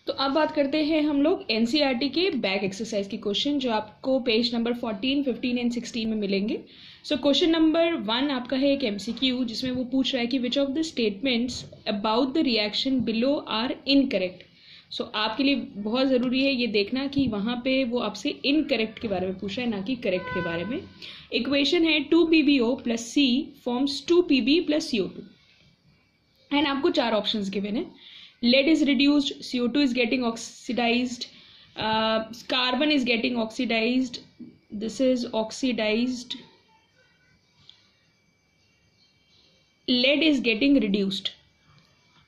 तो अब बात करते हैं हम लोग एनसीईआरटी के बैक एक्सरसाइज के क्वेश्चन जो आपको पेज नंबर 14, 15 एंड 16 में मिलेंगे। सो क्वेश्चन नंबर 1 आपका है एक एमसीक्यू जिसमें वो पूछ रहा है कि which of the statements about the reaction below are incorrect. So आपके लिए बहुत ज़रूरी है ये देखना कि वहाँ पे वो आपसे इनकरेक्ट के बारे में पूछ रहा है, ना कि करेक्ट के बारे में। इक्वेशन है 2PbO + C forms 2Pb + CO2 and आपको 4 ऑप्शंस गिवन है। Lead is reduced, CO2 is getting oxidized, carbon is getting oxidized, this is oxidized, lead is getting reduced.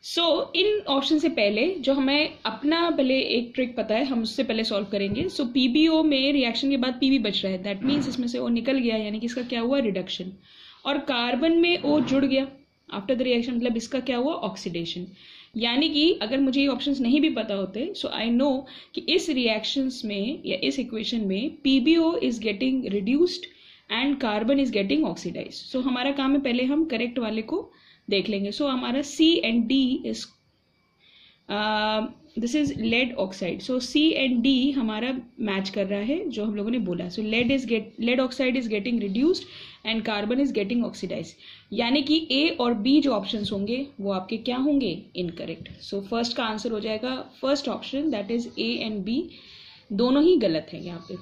So in option से पहले जो हमें अपना पहले एक ट्रिक पता है हम उससे पहले सॉल्व करेंगे। सो PbO में रिएक्शन के बाद Pb बच रहा है, दैट मीन्स इसमें से O निकल गया, यानी कि इसका क्या हुआ रिडक्शन। और कार्बन में O जुड़ गया आफ्टर द रिएक्शन, मतलब इसका क्या हुआ ऑक्सीडेशन। यानी कि अगर मुझे ये ऑप्शंस नहीं भी पता होते सो आई नो कि इस रिएक्शंस में या इस इक्वेशन में PbO is getting reduced and carbon is getting oxidised. So हमारा काम है पहले हम करेक्ट वाले को देख लेंगे। सो हमारा C and D is this is lead oxide. So C and D हमारा मैच कर रहा है जो हम लोगों ने बोला। So lead oxide is getting reduced and carbon is getting oxidise, यानी कि A और B जो ऑप्शंस होंगे वो आपके क्या होंगे इनकरेक्ट। सो फर्स्ट का आंसर हो जाएगा first option, that is A and B दोनों ही गलत है यहाँ पे।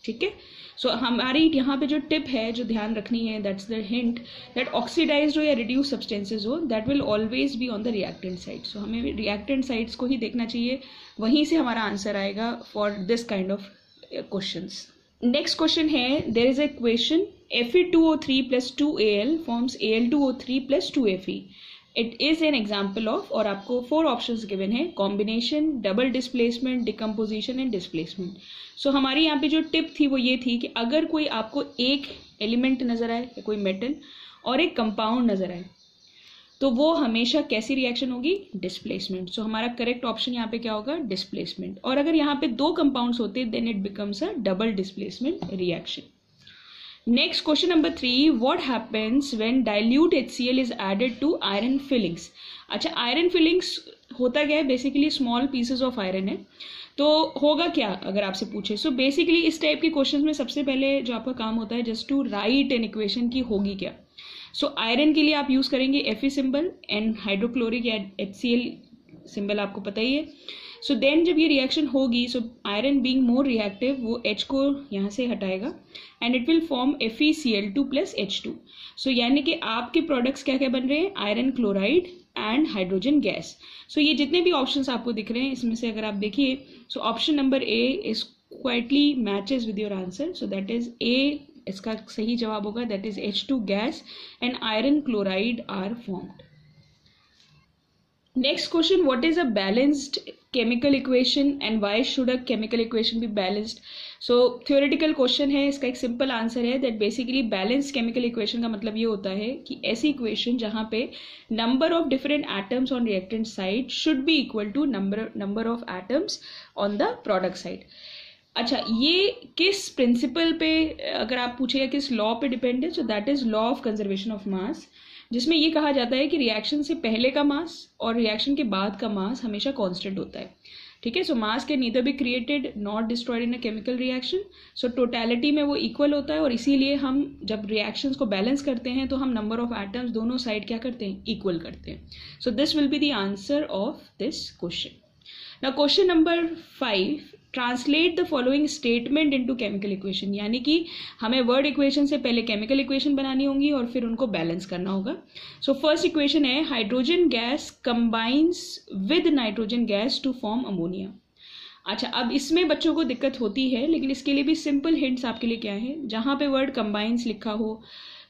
ठीक है, सो हमारी यहाँ पे जो टिप है जो ध्यान रखनी है, that's the hint, that oxidised हो या रिड्यूस सब्सटेंसेज हो that will always be on the reactant side. So हमें रिएक्टेंट साइड्स को ही देखना चाहिए, वहीं से हमारा आंसर आएगा for this kind of questions. Next question है there is a equation Fe2O3 + 2Al forms Al2O3 + 2Fe. It is an example of, और आपको 4 ऑप्शंस गिवन है, combination, double displacement, decomposition and displacement. So हमारी यहाँ पे जो tip थी वो ये थी कि अगर कोई आपको एक एलिमेंट नजर आए या कोई मेटल और एक कंपाउंड नजर आए तो वो हमेशा कैसी रिएक्शन होगी डिस्प्लेसमेंट। सो हमारा करेक्ट ऑप्शन यहाँ पे क्या होगा डिस्प्लेसमेंट। और अगर यहाँ पे 2 कंपाउंड्स होते then it becomes a double displacement reaction. Next question number 3, what happens when dilute HCl is added to iron fillings? अच्छा, आयरन फिलिंग्स होता क्या है, basically small pieces of iron है, तो होगा क्या अगर आपसे पूछे। सो बेसिकली इस टाइप के क्वेश्चंस में सबसे पहले जो आपका काम होता है just to write an equation की होगी क्या। सो आयरन के लिए आप यूज करेंगे Fe सिंबल एंड हाइड्रोक्लोरिक या HCl सिंबल आपको पता ही है। सो देन जब ये रिएक्शन होगी, so iron being more reactive वो H को यहाँ से हटाएगा and it will form FeCl2 + H2। So यानी कि आपके प्रोडक्ट्स क्या क्या बन रहे हैं, iron chloride and hydrogen gas. So ये जितने भी ऑप्शंस आपको दिख रहे हैं इसमें से अगर आप देखिए so option number A is quitely matches with your answer. So that is A इसका सही जवाब होगा, that is H2 gas and iron chloride are formed. Next question, what is a balanced chemical equation and why should a chemical equation be balanced? So theoretical question है, इसका एक simple answer है that basically balanced chemical equation का मतलब ये होता है कि ऐसी equation जहाँ पे number of different atoms on reactant side should be equal to number of atoms on the product side. अच्छा, ये किस प्रिंसिपल पे अगर आप पूछेगा किस लॉ पे डिपेंड है, सो that is law of conservation of mass, जिसमें ये कहा जाता है कि रिएक्शन से पहले का मास और रिएक्शन के बाद का मास हमेशा कांस्टेंट होता है। ठीक है, so mass can neither be created not destroyed in a chemical reaction. So totality में वो इक्वल होता है और इसीलिए हम जब रिएक्शंस को बैलेंस करते हैं तो हम नंबर ऑफ एटम्स दोनों साइड क्या करते हैं इक्वल करते हैं। So this will be the answer of this question. Now question number 5, translate the following statement into chemical equation, यानी कि हमें वर्ड इक्वेशन से पहले केमिकल इक्वेशन बनानी होगी और फिर उनको बैलेंस करना होगा। सो फर्स्ट इक्वेशन है hydrogen gas combines with nitrogen gas to form ammonia. अच्छा, अब इसमें बच्चों को दिक्कत होती है, लेकिन इसके लिए भी सिंपल हिंट्स आपके लिए क्या है, जहां पे वर्ड कंबाइंस लिखा हो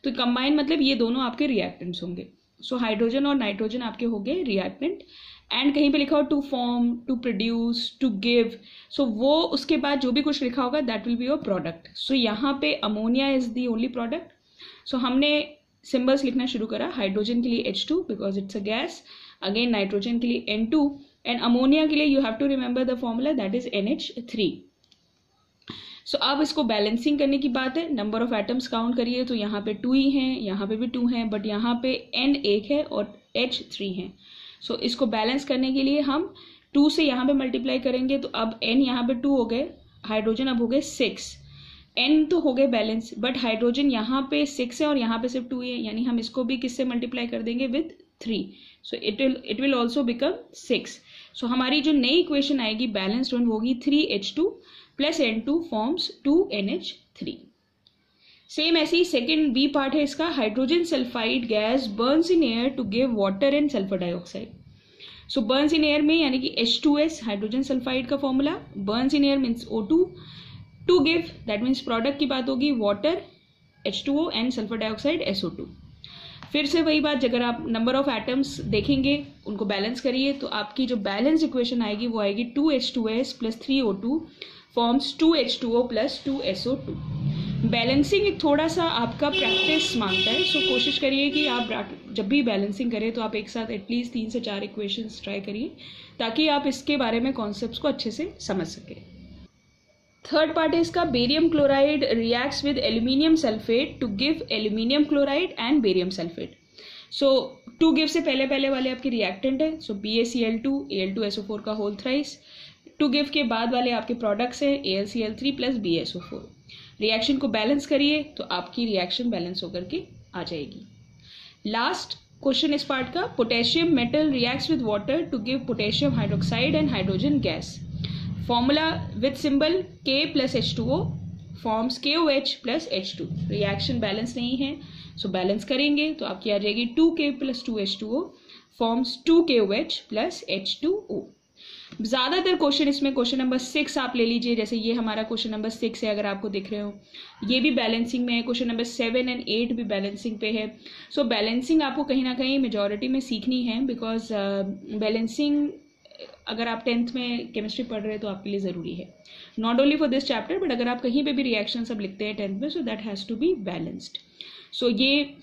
तो कंबाइन मतलब ये दोनों आपके रिएक्टेंट्स होंगे। सो हाइड्रोजन और नाइट्रोजन आपके हो गए रिएक्टेंट एंड कहीं पे लिखा हो to form, to produce, to give, so वो उसके बाद जो भी कुछ लिखा होगा that will be your product. So यहाँ पे ammonia is the only product. So हमने सिंबल्स लिखना शुरू करा, हाइड्रोजन के लिए H2 because it's a gas, again nitrogen के लिए N2 एंड अमोनिया के लिए you have to remember the formula that is NH3। So अब इसको बैलेंसिंग करने की बात है, नंबर ऑफ एटम्स काउंट करिए तो यहाँ पे 2 ही हैं, यहाँ पे भी 2 हैं, बट यहाँ पे N 1 है और H 3 है। सो इसको बैलेंस करने के लिए हम 2 से यहाँ पे मल्टीप्लाई करेंगे तो अब n यहाँ पे 2 हो गए, हाइड्रोजन अब हो गए 6, n तो हो गए बैलेंस, बट हाइड्रोजन यहाँ पे 6 है और यहाँ पे सिर्फ 2 है, यानी हम इसको भी किससे मल्टीप्लाई कर देंगे with 3, so it will also become 6। सो हमारी जो नई इक्वेशन आएगी बैलेंस्ड वन होगी 3H2 plus N2 forms 2NH3। Same ऐसे ही सेकेंड बी पार्ट है इसका, hydrogen sulphide gas burns in air to give water and sulphur dioxide. So burns in air में यानी कि H2S हाइड्रोजन सल्फाइड का formula, burns in air means O2, to give that means product की बात होगी water H2O and sulphur dioxide SO2। फिर से वही बात, अगर आप नंबर ऑफ एटम्स देखेंगे उनको बैलेंस करिए तो आपकी जो बैलेंस इक्वेशन आएगी वो आएगी 2H2S plus 3O2 forms 2H2O plus 2SO2। Balancing एक थोड़ा सा आपका प्रैक्टिस मांगता है, सो कोशिश करिए कि आप जब भी बैलेंसिंग करें तो आप एक साथ एटलीस्ट 3 से 4 इक्वेशंस ट्राई करिए ताकि आप इसके बारे में कॉन्सेप्ट्स को अच्छे से समझ सकें। थर्ड पार्ट है इसका, barium chloride reacts with aluminium sulphate to give aluminium chloride and barium sulphate. So to give से पहले वाले आपके रिएक्टेंट है, सो BaCl2 Al2SO4 का होल थ्राइस, टू गिव के बाद वाले आपके प्रोडक्ट्स हैं AlCl3 प्लस BaSO4। रिएक्शन को बैलेंस करिए तो आपकी रिएक्शन बैलेंस होकर के आ जाएगी। लास्ट क्वेश्चन इस पार्ट का, potassium metal reacts with water to give potassium hydroxide and hydrogen gas. Formula with symbol K plus H2O forms KOH plus H2। Reaction balance नहीं है, सो बैलेंस करेंगे तो आपकी आ जाएगी 2K plus 2H2O forms 2KOH plus H2O। ज्यादातर question इसमें question number 6 आप ले लीजिए, जैसे ये हमारा क्वेश्चन नंबर 6 है अगर आपको दिख रहे हो, ये भी बैलेंसिंग में है, क्वेश्चन नंबर 7 एंड 8 भी बैलेंसिंग पे है। सो बैलेंसिंग आपको कहीं ना कहीं मेजॉरिटी में सीखनी है, बिकॉज बैलेंसिंग अगर आप 10th में केमिस्ट्री पढ़ रहे हैं तो आपके लिए ज़रूरी है, not only for this chapter but अगर आप कहीं पे भी रिएक्शन सब लिखते हैं 10th में, so that has to be balanced. So ये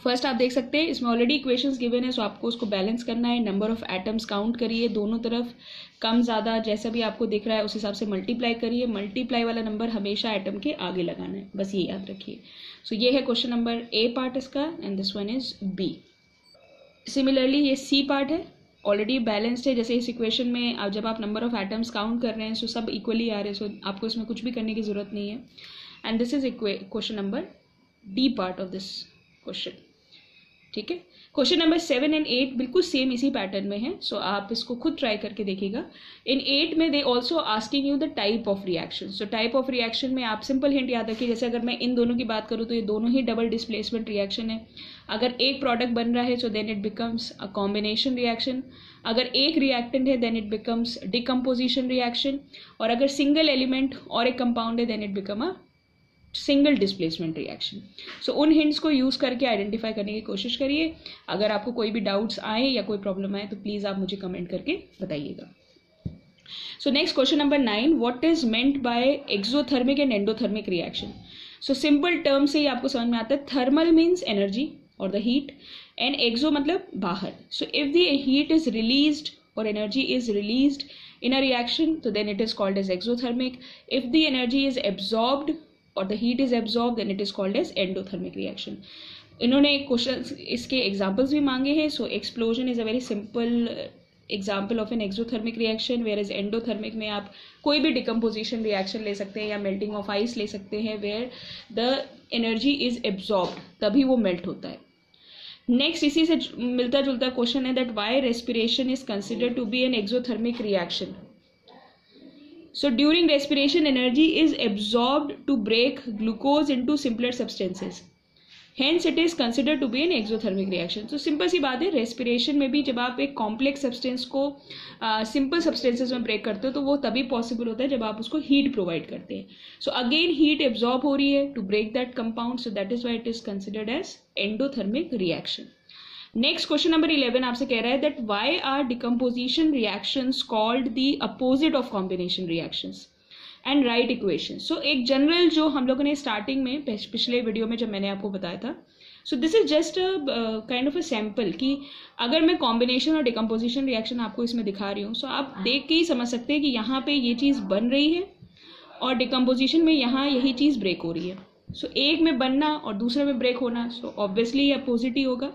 फर्स्ट आप देख सकते हैं इसमें ऑलरेडी इक्वेशंस गिवन है, सो आपको उसको बैलेंस करना है। नंबर ऑफ एटम्स काउंट करिए दोनों तरफ, कम ज़्यादा जैसा भी आपको दिख रहा है उस हिसाब से मल्टीप्लाई करिए, मल्टीप्लाई वाला नंबर हमेशा एटम के आगे लगाना है, बस ये याद रखिए। सो ये है क्वेश्चन नंबर A पार्ट इसका and this one is B। Similarly ये C पार्ट है, ऑलरेडी बैलेंस्ड है, जैसे इस इक्वेशन में अब जब आप नंबर ऑफ एटम्स काउंट कर रहे हैं सो सब इक्वली आ रहे हैं, सो आपको इसमें कुछ भी करने की जरूरत नहीं है। And this is question number D part of this question, ठीक है। क्वेश्चन नंबर 7 एंड 8 बिल्कुल सेम इसी पैटर्न में है, सो आप इसको खुद ट्राई करके देखिएगा। इन 8 में they also asking you the type of reaction. So type of reaction में आप सिंपल हिंट याद रखिए, जैसे अगर मैं इन दोनों की बात करूँ तो ये दोनों ही डबल डिस्प्लेसमेंट रिएक्शन है। अगर एक प्रोडक्ट बन रहा है so then it becomes a combination reaction, अगर एक रिएक्टेंट है then it becomes decomposition reaction, और अगर सिंगल एलिमेंट और एक कंपाउंड है then it become a single displacement reaction. So उन हिंट्स को यूज करके आइडेंटिफाई करने की कोशिश करिए। अगर आपको कोई भी डाउट्स आए या कोई प्रॉब्लम आए तो प्लीज आप मुझे कमेंट करके बताइएगा। So next question number 9, what is meant by exothermic and endothermic reaction. So simple term से ही आपको समझ में आता है, थर्मल मीन्स एनर्जी और द हीट, एंड एक्सो मतलब बाहर। So if the heat is released और energy is released in a reaction तो then it is called as exothermic. If the energy is absorbed or the heat is absorbed then it is called as endothermic reaction. इन्होंने question इसके examples भी मांगे हैं. So explosion is a very simple example of an exothermic reaction, where is endothermic में आप कोई भी decomposition reaction ले सकते हैं या मेल्टिंग ऑफ आइस ले सकते हैं, where the energy is absorbed, तभी वो मेल्ट होता है. नेक्स्ट इसी से मिलता जुलता क्वेश्चन है that why respiration is considered to be an exothermic reaction. So during respiration energy is absorbed to break glucose into simpler substances. Hence it is considered to be an exothermic reaction. So simple सी बात है, respiration में भी जब आप एक complex substance को simple substances में break करते हो तो वो तभी possible होता है जब आप उसको heat provide करते हैं. So again heat absorb हो रही है to break that compound, so that is why it is considered as endothermic reaction. Next question number 11 आपसे कह रहा है that why are decomposition reactions called the opposite of combination reactions and write equation. So एक general जो हम लोगों ने starting में पिछले वीडियो में जब मैंने आपको बताया था, so this is just kind of a sample कि अगर मैं कॉम्बिनेशन और डिकम्पोजिशन रिएक्शन आपको इसमें दिखा रही हूँ, सो आप देख के ही समझ सकते हैं कि यहाँ पे ये चीज़ बन रही है और डिकम्पोजिशन में यहाँ यही चीज़ ब्रेक हो रही है. सो एक में बनना और दूसरे में ब्रेक होना, सो ऑब्वियसली ये अपोजिट ही होगा.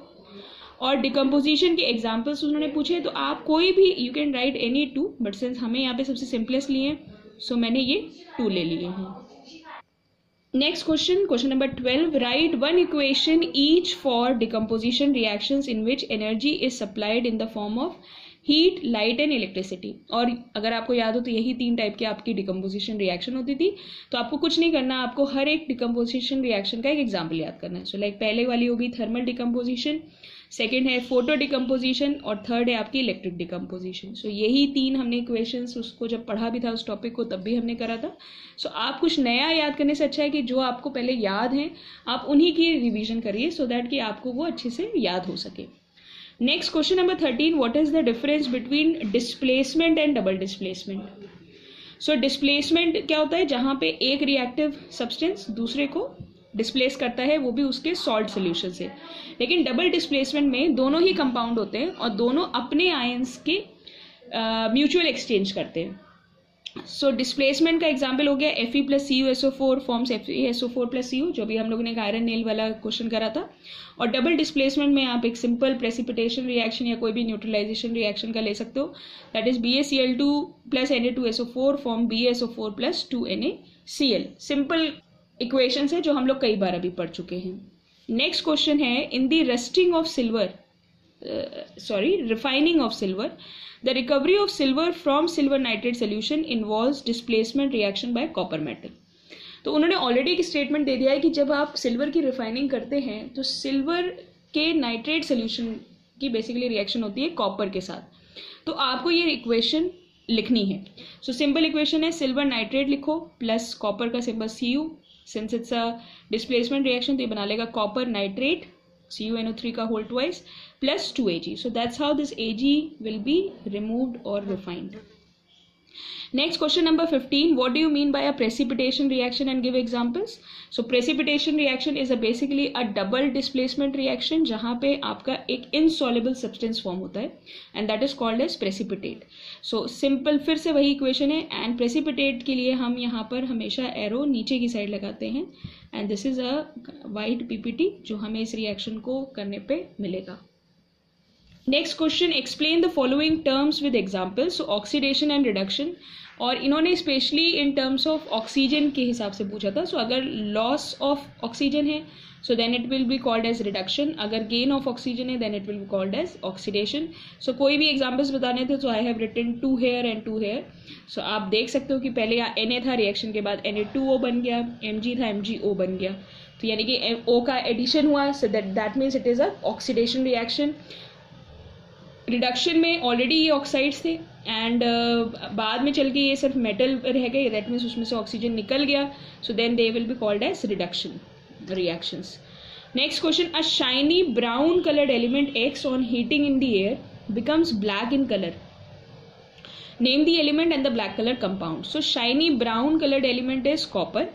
और डिकम्पोजिशन के एग्जाम्पल्स उन्होंने पूछे, तो आप कोई भी you can write any two, but since हमें यहाँ पे सबसे सिंपलेस्ट लिए हैं सो मैंने ये 2 ले लिए हैं. Next question number 12, right one equation each for decomposition reactions in which energy is supplied in the form of heat, light and electricity. और अगर आपको याद हो तो यही 3 टाइप की आपकी डिकम्पोजिशन रिएक्शन होती थी. तो आपको कुछ नहीं करना, आपको हर एक डिकम्पोजिशन रिएक्शन का एक एग्जाम्पल याद करना है. सो लाइक पहले वाली होगी थर्मल डिकम्पोजिशन, सेकेंड है फोटो डिकम्पोजिशन और थर्ड है आपकी इलेक्ट्रिक डिकम्पोजिशन. सो यही 3 हमने इक्वेशंस उसको जब पढ़ा भी था उस टॉपिक को तब भी हमने करा था. सो आप कुछ नया याद करने से अच्छा है कि जो आपको पहले याद है आप उन्हीं की रिविजन करिए सो दैट कि आपको वो अच्छे से याद हो सके. Next question number 13, what is the difference between displacement and double displacement. So displacement क्या होता है, जहां पे एक रिएक्टिव सब्सटेंस दूसरे को डिस्प्लेस करता है, वो भी उसके सॉल्ट सोल्यूशन से. लेकिन डबल डिस्प्लेसमेंट में दोनों ही कंपाउंड होते हैं और दोनों अपने आयंस के म्यूचुअल एक्सचेंज करते हैं. सो डिस्प्लेसमेंट का एग्जांपल हो गया Fe+CuSO4 फॉर्म्स FeSO4+Cu, जो भी हम लोगों ने आयरन नेल वाला क्वेश्चन करा था. और डबल डिस्प्लेसमेंट में आप एक सिंपल प्रेसिपिटेशन रिएक्शन या कोई भी न्यूट्रलाइजेशन रिएक्शन का ले सकते हो, that is BaCl2+Na2SO4 form BaSO4+2NaCl. Simple equations है जो हम लोग कई बार अभी पढ़ चुके हैं. नेक्स्ट क्वेश्चन है, in the rusting of silver refining of silver, the recovery of silver from silver nitrate solution involves displacement reaction by copper metal. तो उन्होंने ऑलरेडी एक स्टेटमेंट दे दिया है कि जब आप सिल्वर की रिफाइनिंग करते हैं तो सिल्वर के नाइट्रेट सोल्यूशन की बेसिकली रिएक्शन होती है कॉपर के साथ. तो आपको ये इक्वेशन लिखनी है. सो सिंपल इक्वेशन है, सिल्वर नाइट्रेट लिखो प्लस कॉपर का symbol Cu, since it's a displacement reaction तो ये बना लेगा कॉपर नाइट्रेट CuNO3 का whole twice plus 2Ag. So that's how this Ag will be removed or refined. Next question number 15, what do you mean by a precipitation reaction and give examples. So precipitation reaction is basically a double displacement reaction जहाँ पे आपका एक insoluble substance form होता है and that is called as precipitate. So simple फिर से वही equation है and precipitate के लिए हम यहाँ पर हमेशा arrow नीचे की साइड लगाते हैं and this is a white PPT जो हमें इस reaction को करने पे मिलेगा. Next question, explain the following terms with examples. So oxidation and reduction, और इन्होंने specially in terms of oxygen के हिसाब से पूछा था. सो अगर लॉस ऑफ ऑक्सीजन है so then it will be called as reduction, अगर गेन ऑफ ऑक्सीजन है then it will be called as oxidation. So कोई भी एग्जाम्पल्स बताने थे तो I have written 2 here and 2 here. So आप देख सकते हो कि पहले Na था, रिएक्शन के बाद Na2O बन गया, Mg था MgO बन गया. तो यानी कि O का एडिशन हुआ, so that means it is a oxidation reaction. Reduction में ऑलरेडी ये ऑक्साइड्स थे एंड बाद में चल के ये सिर्फ मेटल रह गए, दैट मीन्स उसमें से ऑक्सीजन निकल गया. So then they will be called as reduction reactions. Next question, a shiny brown coloured element X on heating in the air becomes black in colour. Name the element and the black colour compound. So shiny brown coloured element is copper.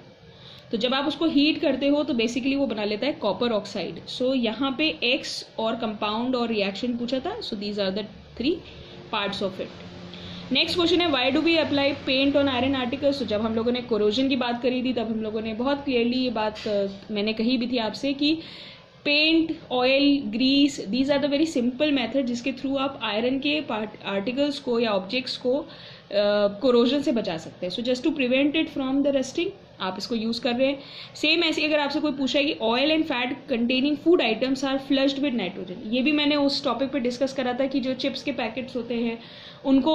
तो जब आप उसको heat करते हो तो basically वो बना लेता है कॉपर ऑक्साइड. सो यहाँ पे X और कंपाउंड और रिएक्शन पूछा था. So these are the 3 parts of it. Next question है, why do we apply paint on iron articles. तो जब हम लोगों ने कोरोजन की बात करी थी तब हम लोगों ने बहुत क्लियरली ये बात मैंने कही भी थी आपसे कि paint, oil, grease, these are the very simple method जिसके थ्रू आप आयरन के आर्टिकल्स को या ऑब्जेक्ट्स को कोरोजन से बचा सकते हैं. So just to prevent it from the rusting आप इसको यूज कर रहे हैं. सेम ऐसे अगर आपसे कोई पूछा है कि oil and fat containing food items are flushed with nitrogen, ये भी मैंने उस टॉपिक पे डिस्कस करा था कि जो चिप्स के पैकेट्स होते हैं उनको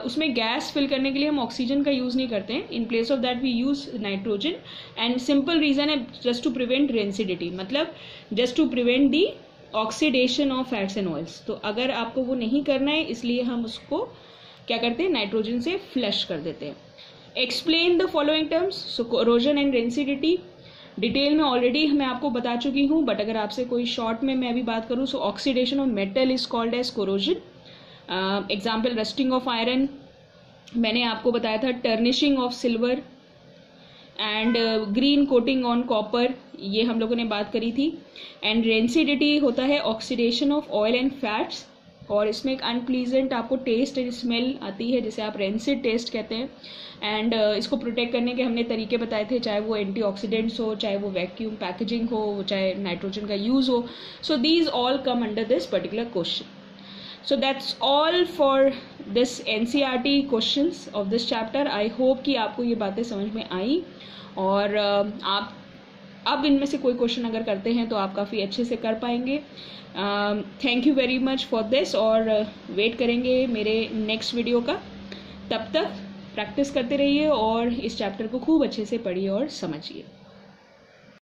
उसमें गैस फिल करने के लिए हम ऑक्सीजन का यूज नहीं करते हैं. In place of that we use nitrogen and simple reason है जस्ट टू प्रिवेंट रेंसिडिटी, मतलब just to prevent the oxidation of fats and oils. तो अगर आपको वो नहीं करना है इसलिए हम उसको क्या करते हैं, नाइट्रोजन से फ्लश कर देते हैं. Explain the following terms. So corrosion and rancidity detail में ऑलरेडी मैं आपको बता चुकी हूँ, बट अगर आपसे कोई शॉर्ट में मैं अभी बात करूँ, so oxidation of metal is called as corrosion. Example rusting of iron, मैंने आपको बताया था tarnishing of silver and green coating on copper, ये हम लोगों ने बात करी थी. एंड रेंसिडिटी होता है oxidation of oil and fats और इसमें एक अनप्लीजेंट आपको टेस्ट एंड स्मेल आती है, जिसे आप रेंसिड टेस्ट कहते हैं। एंड इसको प्रोटेक्ट करने के हमने तरीके बताए थे, चाहे वो एंटीऑक्सीडेंट्स हो, चाहे वो वैक्यूम पैकेजिंग हो, चाहे नाइट्रोजन का यूज़ हो। So these all come under this particular question. So that's all for this NCERT questions of this chapter. I hope कि आपको ये बातें समझ में आई, और आप अब इनमें से कोई क्वेश्चन अगर करते हैं तो आप काफ़ी अच्छे से कर पाएंगे। Thank you very much for this, और वेट करेंगे मेरे नेक्स्ट वीडियो का। तब तक प्रैक्टिस करते रहिए और इस चैप्टर को खूब अच्छे से पढ़िए और समझिए।